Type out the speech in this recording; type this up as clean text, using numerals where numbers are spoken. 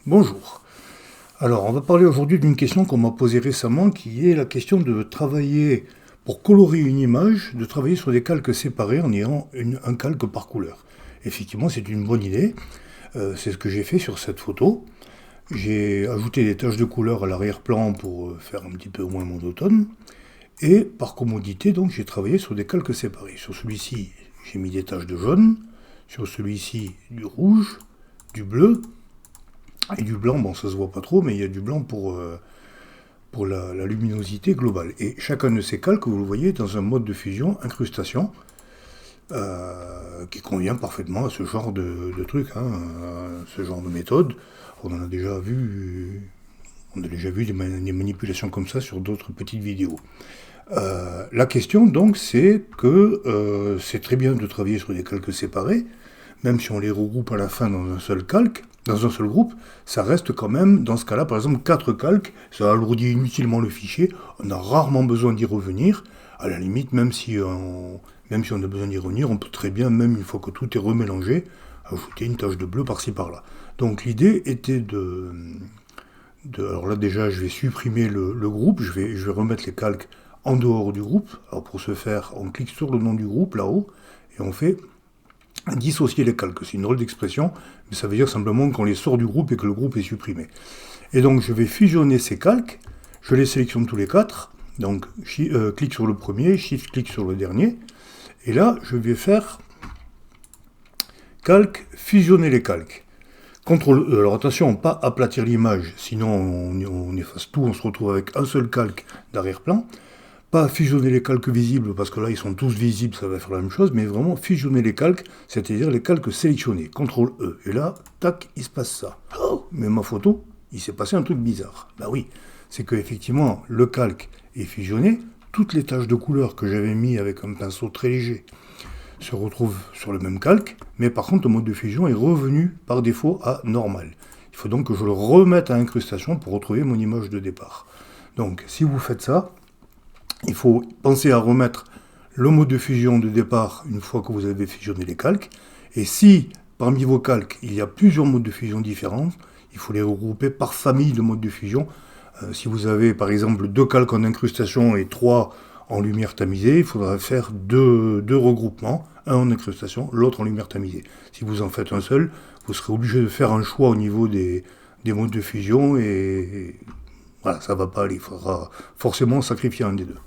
Bonjour. Alors, on va parler aujourd'hui d'une question qu'on m'a posée récemment, qui est la question de travailler, pour colorer une image, de travailler sur des calques séparés en ayant un calque par couleur. Effectivement, c'est une bonne idée. C'est ce que j'ai fait sur cette photo. J'ai ajouté des taches de couleur à l'arrière-plan pour faire un petit peu moins monotone. Et par commodité, donc, j'ai travaillé sur des calques séparés. Sur celui-ci, j'ai mis des taches de jaune. Sur celui-ci, du rouge, du bleu. Et du blanc, bon, ça se voit pas trop, mais il y a du blanc pour la luminosité globale. Et chacun de ces calques, vous le voyez, est dans un mode de fusion, incrustation, qui convient parfaitement à ce genre de truc, ce genre de méthode. On en a déjà vu, des manipulations comme ça sur d'autres petites vidéos. La question donc, c'est que c'est très bien de travailler sur des calques séparés, même si on les regroupe à la fin dans un seul calque, dans un seul groupe, ça reste quand même, dans ce cas-là, par exemple, 4 calques, ça alourdit inutilement le fichier, on a rarement besoin d'y revenir, à la limite, même si on a besoin d'y revenir, on peut très bien, même une fois que tout est remélangé, ajouter une tache de bleu par-ci par-là. Donc l'idée était alors là déjà, je vais supprimer le groupe, je vais remettre les calques en dehors du groupe. Alors pour ce faire, on clique sur le nom du groupe, là-haut, et on fait dissocier les calques. C'est une drôle d'expression, mais ça veut dire simplement qu'on les sort du groupe et que le groupe est supprimé. Et donc je vais fusionner ces calques, je les sélectionne tous les 4, donc clic sur le premier, shift clic sur le dernier, et là je vais faire calque, fusionner les calques. Alors attention, pas aplatir l'image, sinon on efface tout, on se retrouve avec un seul calque d'arrière-plan. Pas fusionner les calques visibles, parce que là ils sont tous visibles, ça va faire la même chose, mais vraiment fusionner les calques, c'est-à-dire les calques sélectionnés. CTRL E. Et là, tac, il se passe ça. Oh, mais ma photo, il s'est passé un truc bizarre. Bah oui, c'est que effectivement le calque est fusionné, toutes les taches de couleur que j'avais mis avec un pinceau très léger se retrouvent sur le même calque, mais par contre le mode de fusion est revenu par défaut à normal. Il faut donc que je le remette à incrustation pour retrouver mon image de départ. Donc si vous faites ça, il faut penser à remettre le mode de fusion de départ une fois que vous avez fusionné les calques. Et si parmi vos calques, il y a plusieurs modes de fusion différents, il faut les regrouper par famille de modes de fusion. Si vous avez par exemple 2 calques en incrustation et 3 en lumière tamisée, il faudra faire deux regroupements, un en incrustation, l'autre en lumière tamisée. Si vous en faites un seul, vous serez obligé de faire un choix au niveau des modes de fusion et voilà, ça ne va pas aller. Il faudra forcément sacrifier un des deux.